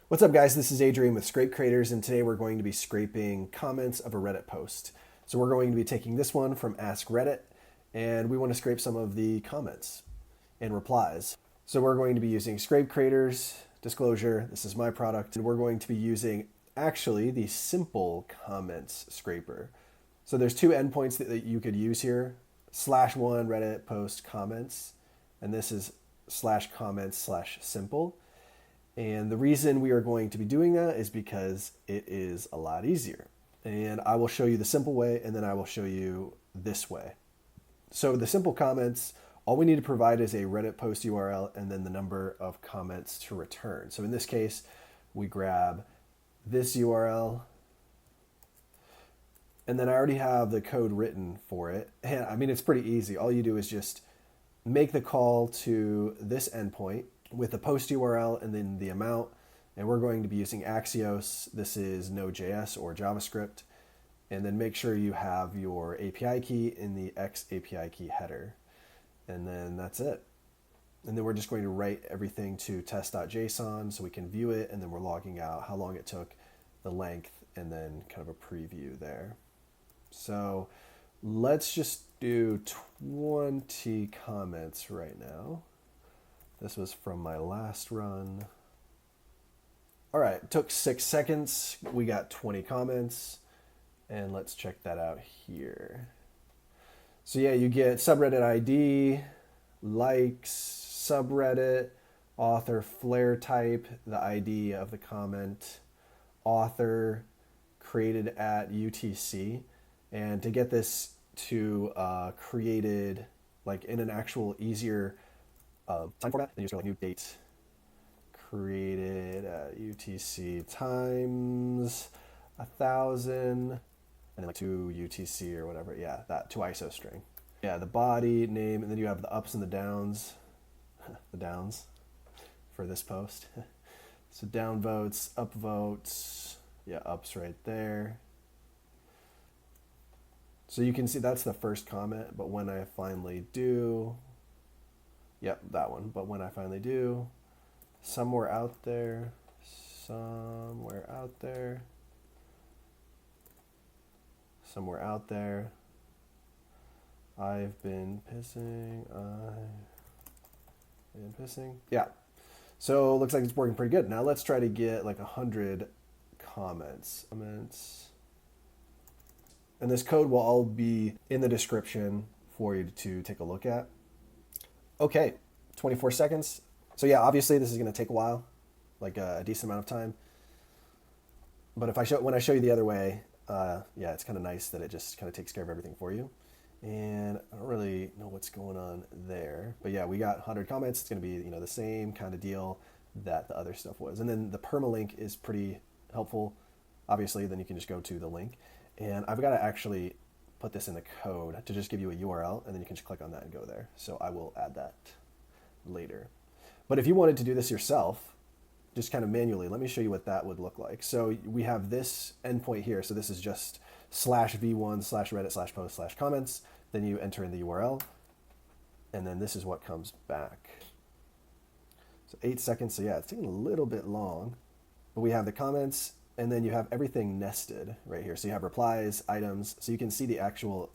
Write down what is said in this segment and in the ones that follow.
What's up, guys? This is Adrian with Scrape Creators, and today we're going to be scraping comments of a Reddit post. So we're going to be taking this one from Ask Reddit, and we want to scrape some of the comments and replies. So we're going to be using Scrape Creators, disclosure, this is my product, and we're going to be using actually the simple comments scraper. So there's two endpoints that you could use here, /1 Reddit post comments, and this is /comments/simple. And the reason we are going to be doing that is because it is a lot easier. And I will show you the simple way, and then I will show you this way. So the simple comments, all we need to provide is a Reddit post URL and then the number of comments to return. So in this case, we grab this URL, and then I already have the code written for it. And I mean, it's pretty easy. All you do is just make the call to this endpoint with the post URL and then the amount, and we're going to be using Axios. This is Node.js or JavaScript, and then make sure you have your API key in the X API key header, and then that's it. And then we're just going to write everything to test.json so we can view it, and then we're logging out how long it took, the length, and then kind of a preview there. So let's just do 20 comments right now. This was from my last run. All right, it took 6 seconds. We got 20 comments, and let's check that out here. So yeah, you get subreddit ID, likes, subreddit, author, flare type, the ID of the comment, author, created at UTC. And to get this to created like in an actual easier time format, then you just go like new date, created at UTC times 1,000, and then like to UTC or whatever. Yeah, that to ISO string. Yeah, the body name, and then you have the ups and the downs, the downs for this post. So down votes, up votes. Yeah, ups right there. So you can see that's the first comment, but when I finally do, yep, that one. But when I finally do, somewhere out there, somewhere out there, somewhere out there, I've been pissing, Yeah. So it looks like it's working pretty good. Now let's try to get like 100 comments. And this code will all be in the description for you to take a look at. Okay, 24 seconds. So yeah, obviously this is going to take a while, like a decent amount of time. But when I show you the other way, yeah, it's kind of nice that it just kind of takes care of everything for you. And I don't really know what's going on there, but yeah, we got 100 comments. It's going to be the same kind of deal that the other stuff was. And then the permalink is pretty helpful. Obviously, then you can just go to the link. And I've got to actually put this in the code to just give you a URL, and then you can just click on that and go there. So I will add that later. But if you wanted to do this yourself, just kind of manually, let me show you what that would look like. So we have this endpoint here. So this is just /v1/reddit/post/comments. Then you enter in the URL, and then this is what comes back. So 8 seconds. So yeah, it's taking a little bit long, but we have the comments, and then you have everything nested right here. So you have replies, items, so you can see the actual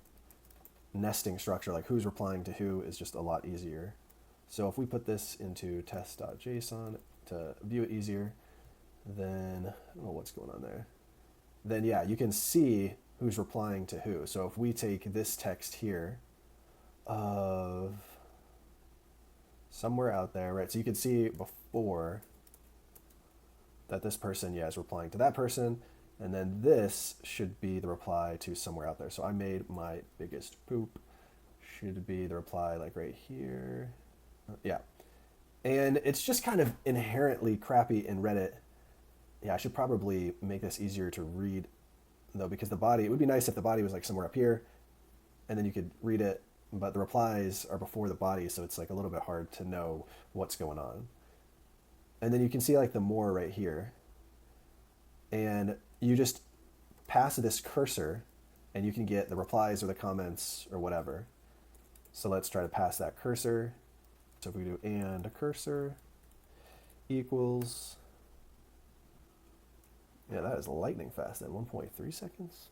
nesting structure, like who's replying to who is just a lot easier. So if we put this into test.json to view it easier, then I don't know what's going on there. Then yeah, you can see who's replying to who. So if we take this text here of somewhere out there, right? So you can see before that this person, yeah, is replying to that person, and then this should be the reply to somewhere out there. So I made my biggest poop, should be the reply like right here. Yeah. And it's just kind of inherently crappy in Reddit. Yeah, I should probably make this easier to read though, because the body, it would be nice if the body was like somewhere up here and then you could read it, but the replies are before the body, so it's like a little bit hard to know what's going on. And then you can see like the more right here. And you just pass this cursor and you can get the replies or the comments or whatever. So let's try to pass that cursor. So if we do and cursor equals Yeah, that is lightning fast at 1.3 seconds.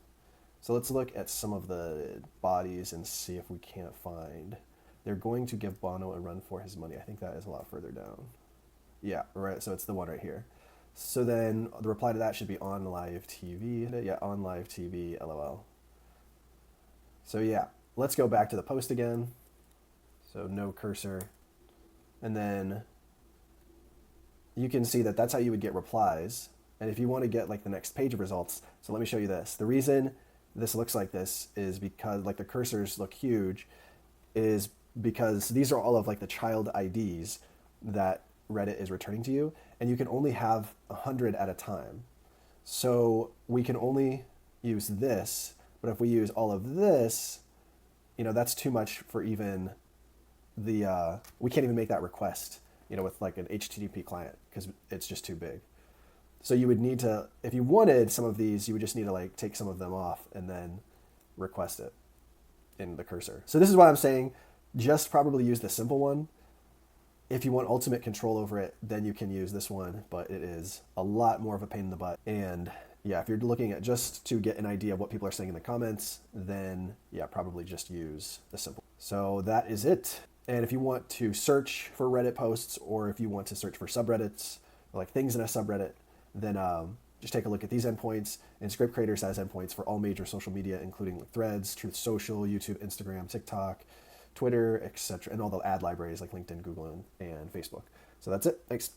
So let's look at some of the bodies and see if we can't find. They're going to give Bono a run for his money. I think that is a lot further down. Yeah, right. So it's the one right here. So then the reply to that should be on live TV. Yeah, on live TV, LOL. So yeah, let's go back to the post again. So no cursor. And then you can see that that's how you would get replies. And if you want to get like the next page of results, so let me show you this. The reason this looks like this is because like the cursors look huge is because these are all of like the child IDs that Reddit is returning to you, and you can only have 100 at a time. So we can only use this, but if we use all of this, that's too much for even we can't even make that request, with like an HTTP client because it's just too big. So you would need to, if you wanted some of these, you would just need to like take some of them off and then request it in the cursor. So this is why I'm saying just probably use the simple one. If you want ultimate control over it, then you can use this one, but it is a lot more of a pain in the butt. And yeah, if you're looking at just to get an idea of what people are saying in the comments, then yeah, probably just use the simple. So that is it. And if you want to search for Reddit posts, or if you want to search for subreddits, or like things in a subreddit, then just take a look at these endpoints. And Script Creators has endpoints for all major social media, including like Threads, Truth Social, YouTube, Instagram, TikTok, Twitter, etc., and all the ad libraries like LinkedIn, Google, and Facebook. So that's it. Thanks.